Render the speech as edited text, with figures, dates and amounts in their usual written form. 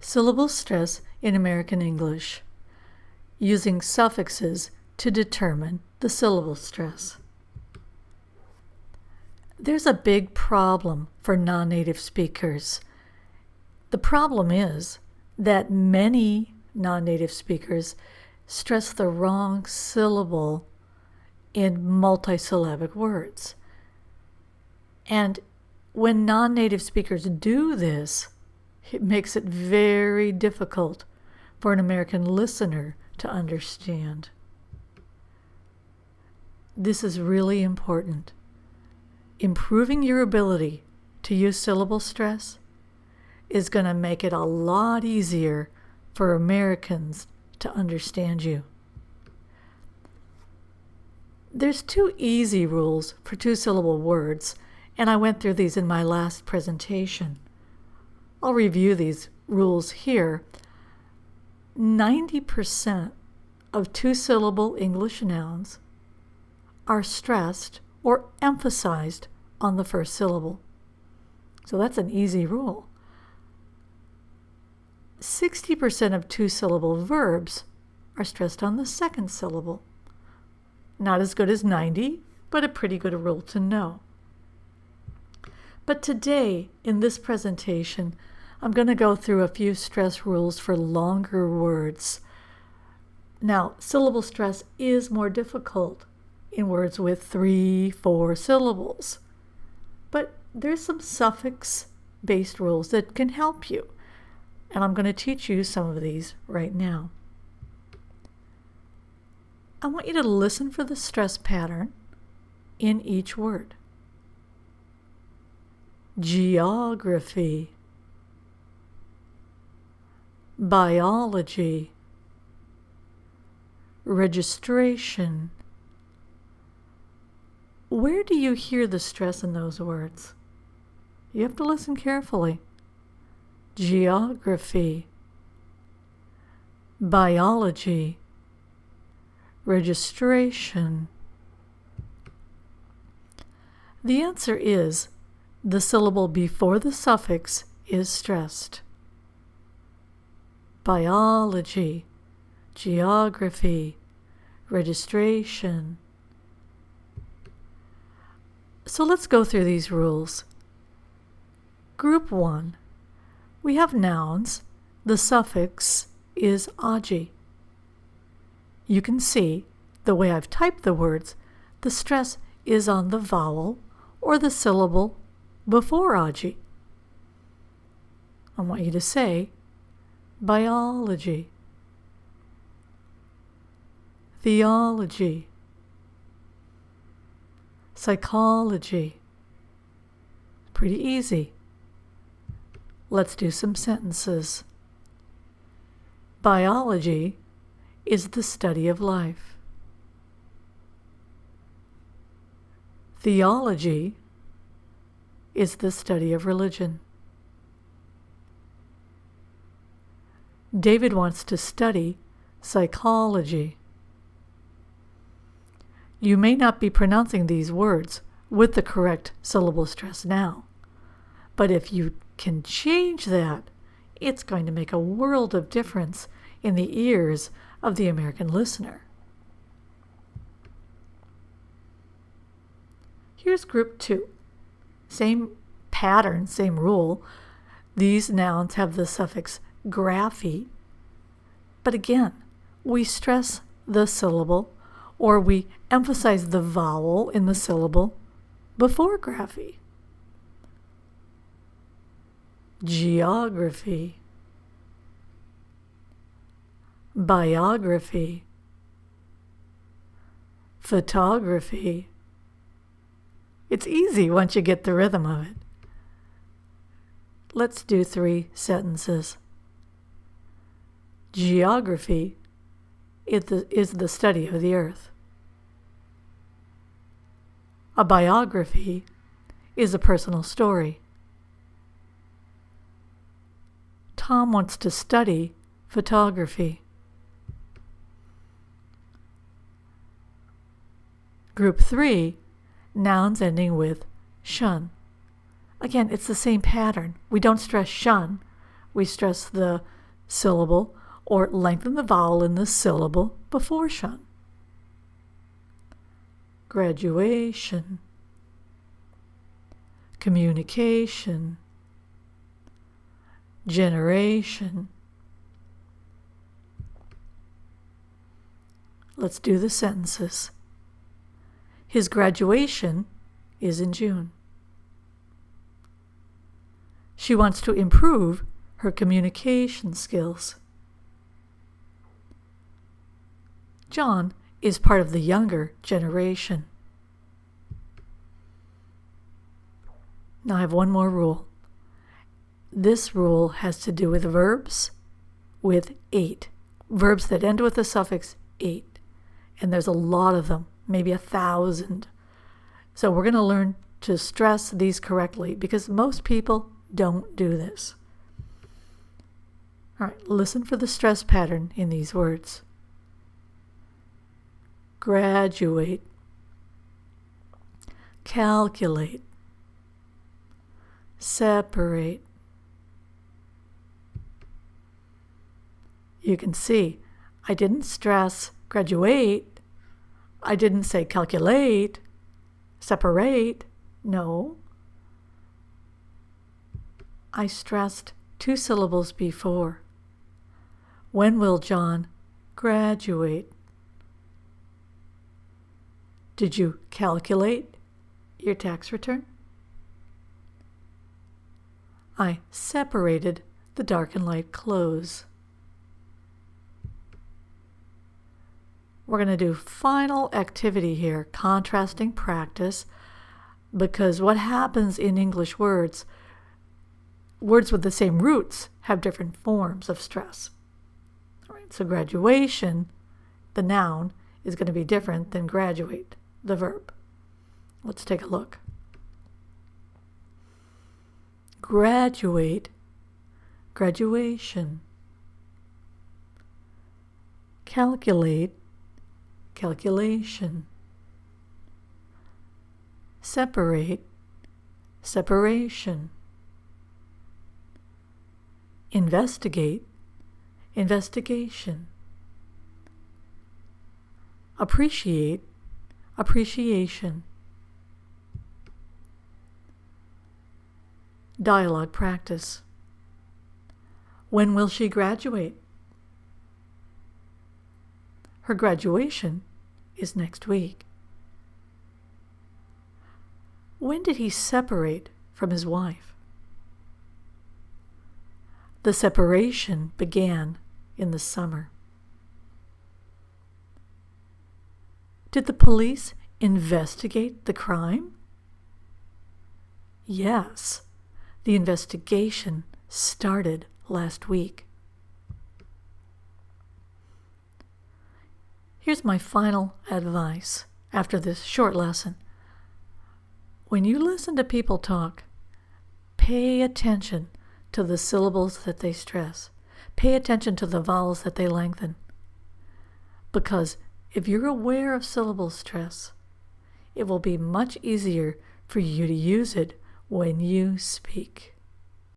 Syllable stress in American English, using suffixes to determine the syllable stress. There's a big problem for non-native speakers. The problem is that many non-native speakers stress the wrong syllable in multisyllabic words. And when non-native speakers do this, it makes it very difficult for an American listener to understand. This is really important. Improving your ability to use syllable stress is going to make it a lot easier for Americans to understand you. There's two easy rules for two-syllable words, and I went through these in my last presentation. I'll review these rules here. 90% of two-syllable English nouns are stressed or emphasized on the first syllable. So that's an easy rule. 60% of two-syllable verbs are stressed on the second syllable. Not as good as 90, but a pretty good rule to know. But today, in this presentation, I'm going to go through a few stress rules for longer words. Now, syllable stress is more difficult in words with 3-4 syllables, but there's some suffix-based rules that can help you, and I'm going to teach you some of these right now. I want you to listen for the stress pattern in each word. Geography, biology, registration. Where do you hear the stress in those words? You have to listen carefully. Geography, biology, registration. The answer is the syllable before the suffix is stressed. Biology, geography, registration. So let's go through these rules. Group 1. We have nouns. The suffix is agi. You can see, the way I've typed the words, the stress is on the vowel or the syllable before agi. I want you to say biology, theology, psychology. Pretty easy. Let's do some sentences. Biology is the study of life. Theology is the study of religion. David wants to study psychology. You may not be pronouncing these words with the correct syllable stress now, but if you can change that, it's going to make a world of difference in the ears of the American listener. Here's group 2. Same pattern, same rule. These nouns have the suffix graphy, but again, we stress the syllable or we emphasize the vowel in the syllable before graphy. Geography, biography, photography. It's easy once you get the rhythm of it. Let's do 3 sentences. Geography is the study of the earth. A biography is a personal story. Tom wants to study photography. Group 3, nouns ending with shun. Again, it's the same pattern. We don't stress shun. we stress the syllable or lengthen the vowel in the syllable before tion. Graduation, communication, generation. Let's do the sentences. His graduation is in June. She wants to improve her communication skills. John is part of the younger generation. Now I have one more rule. This rule has to do with verbs with 8. Verbs that end with the suffix 8. And there's a lot of them, maybe 1,000. So we're going to learn to stress these correctly because most people don't do this. All right, listen for the stress pattern in these words. Graduate, calculate, separate. You can see I didn't stress graduate. I didn't say calculate, separate. No. I stressed 2 syllables before. When will John graduate? Did you calculate your tax return? I separated the dark and light clothes. We're going to do final activity here, contrasting practice, because what happens in English words with the same roots have different forms of stress. All right, so graduation, the noun, is going to be different than graduate, the verb. Let's take a look. Graduate, graduation. Calculate, calculation. Separate, separation. Investigate, investigation. Appreciate, appreciation. Dialogue practice. When will she graduate? Her graduation is next week. When did he separate from his wife? The separation began in the summer. Did the police investigate the crime? Yes, the investigation started last week. Here's my final advice after this short lesson. When you listen to people talk, pay attention to the syllables that they stress. Pay attention to the vowels that they lengthen. Because if you're aware of syllable stress, it will be much easier for you to use it when you speak.